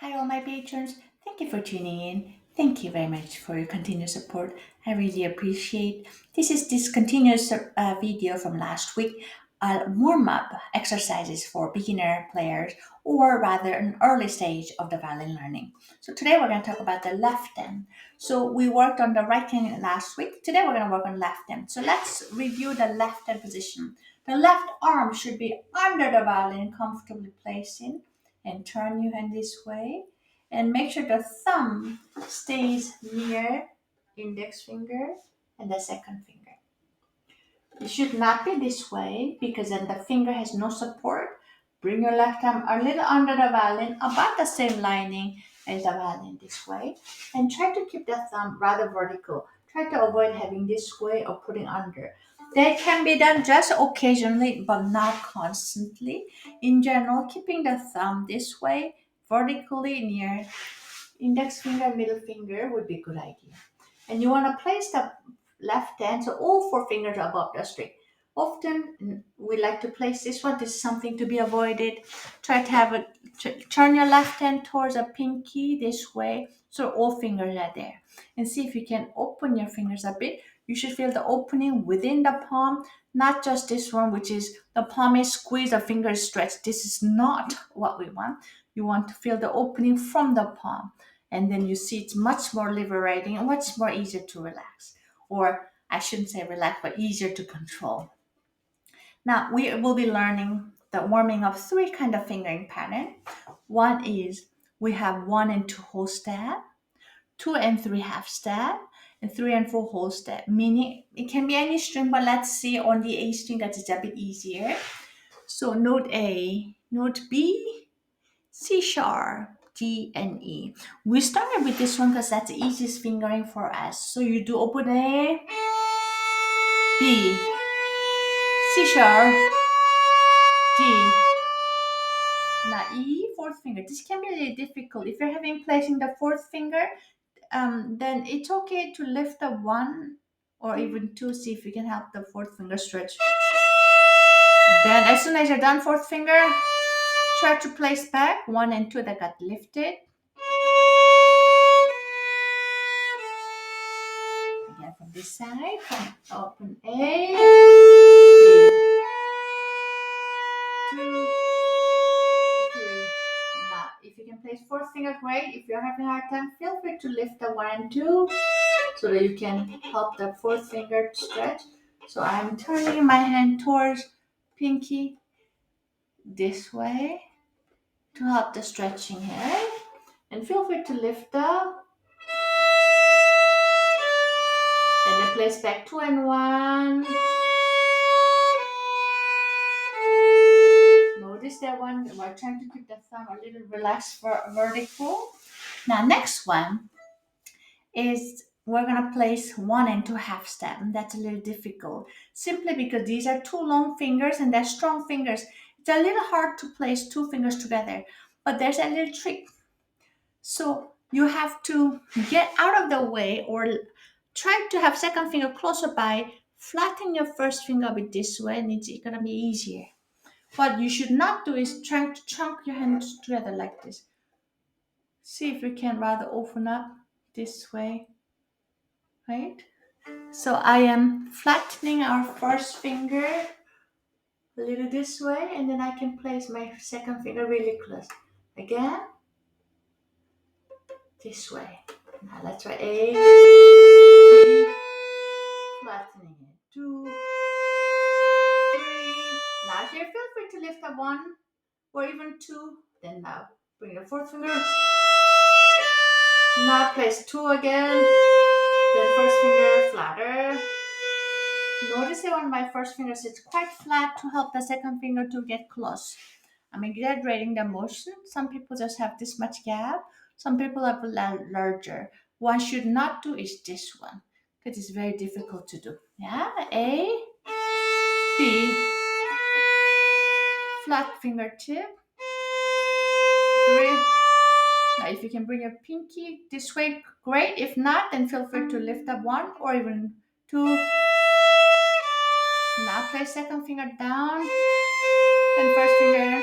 Hi, all my patrons. Thank you for tuning in. Thank you very much for your continued support. I really appreciate. This is this continuous video from last week. Warm up exercises for beginner players, or rather, an early stage of the violin learning. So today we're going to talk about the left hand. So we worked on the right hand last week. Today we're going to work on left hand. So let's review the left hand position. The left arm should be under the violin, comfortably placed in, and turn your hand this way, and make sure the thumb stays near index finger and the second finger. It should not be this way because then the finger has no support. Bring your left arm a little under the violin, about the same lining as the violin this way, and try to keep the thumb rather vertical. Try to avoid having this way or putting under. That can be done just occasionally but not constantly. In general, keeping the thumb this way vertically near index finger, middle finger would be a good idea. And you want to place the left hand so all four fingers are above the string. Often we like to place this one. This is something to be avoided. Try to have turn your left hand towards a pinky this way so all fingers are there. And see if you can open your fingers a bit. You should feel the opening within the palm, not just this one, which is the palm is squeezed, the finger is stretched. This is not what we want. You want to feel the opening from the palm. And then you see it's much more liberating and much more easier to relax. Or I shouldn't say relax, but easier to control. Now we will be learning the warming up three kind of fingering pattern. One is we have 1 and 2 whole stab, 2 and 3 half stab, and 3 and 4 whole stab. Meaning it can be any string, but let's see on the A string that is a bit easier. So note A, note B, C sharp, G, and E. We started with this one because that's the easiest fingering for us. So you do open A, B, C sharp, D. Now E, fourth finger. This can be really difficult. If you're having placing the fourth finger, then it's okay to lift the 1 or even 2. See if you can help the fourth finger stretch. Then as soon as you're done fourth finger, try to place back 1 and 2 that got lifted. Again from this side, open A, B, 2, 3. Now, if you can place fourth finger, great. If you're having a hard time, feel free to lift the 1 and 2 so that you can help the fourth finger stretch. So I'm turning my hand towards pinky this way to help the stretching here. And feel free to lift up. And then place back 2 and 1. Notice that one. We're trying to keep the thumb a little relaxed for vertical. Now, next one is we're going to place 1 and 2 half step, and that's a little difficult simply because these are two long fingers and they're strong fingers. It's a little hard to place two fingers together, but there's a little trick. So you have to get out of the way or try to have second finger closer by, flatten your first finger a bit this way, and it's going to be easier. What you should not do is try to chunk your hands together like this. See if you can rather open up this way, right? So I am flattening our first finger a little this way, and then I can place my second finger really close. Again, this way. Now let's try A, B, flattening it. 2, 3. Now here, feel free to lift up 1 or even 2. Then now bring the fourth finger. Now place 2 again. Then first finger flatter. Notice that on my first finger sits quite flat to help the second finger to get close. I'm exaggerating the motion. Some people just have this much gap. Some people have larger. One should not do is this one because it's very difficult to do. Yeah, A, B, flat fingertip, 3. Now, if you can bring your pinky this way, great. If not, then feel free to lift up 1 or even 2. Now place second finger down and first finger.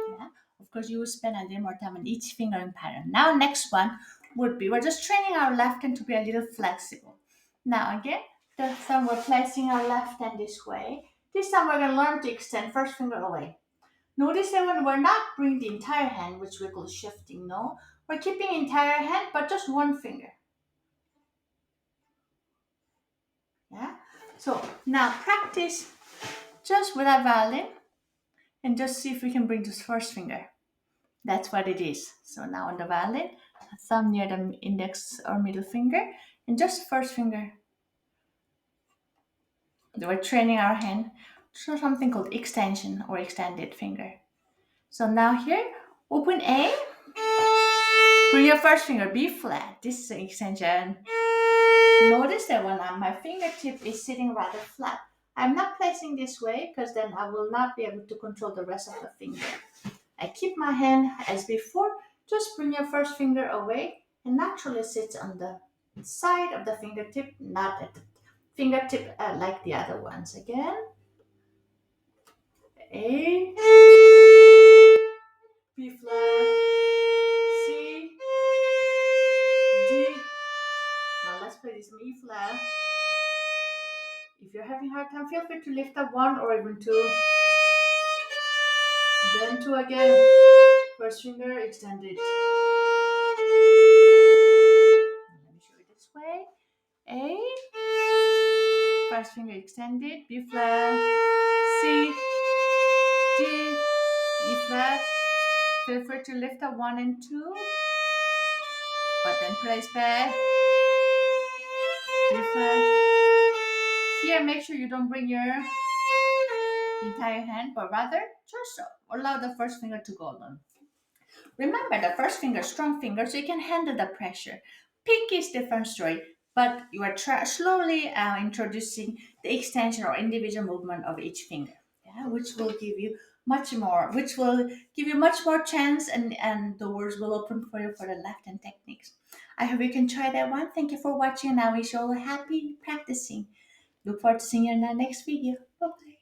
Yeah. Of because you will spend a little more time on each finger in pattern. Now, next one would be, we're just training our left hand to be a little flexible. Now, again, the thumb, we're placing our left hand this way. This time, we're going to learn to extend first finger away. Notice that when we're not bringing the entire hand, which we call shifting, no, we're keeping entire hand, but just one finger. Yeah. So now practice just with a violin and just see if we can bring this first finger. That's what it is. So now on the violin, thumb near the index or middle finger, and just first finger. We're training our hand to something called extension or extended finger. So now here, open A, bring your first finger, B flat. This is an extension. Notice that when my fingertip is sitting rather flat, I'm not placing this way because then I will not be able to control the rest of the finger. I keep my hand as before. Just bring your first finger away and naturally sits on the side of the fingertip, not at the fingertip like the other ones. Again, A, B flat, C, D. Now let's play this E flat. If you're having a hard time, feel free to lift up one or even two. Then two again. First finger extended. Let me show you this way. A. First finger extended. B flat. C. D. E flat. Feel free to lift up one and two. But then place back. B flat. Here, make sure you don't bring your entire hand, but rather just allow the first finger to go alone. Remember, the first finger, strong finger, so you can handle the pressure. Pinky is different story, but you are slowly introducing the extension or individual movement of each finger, yeah, which will give you much more chance, and doors will open for you for the left hand techniques. I hope you can try that one. Thank you for watching, and I wish you all happy practicing. Look forward to seeing you in the next video. Bye-bye.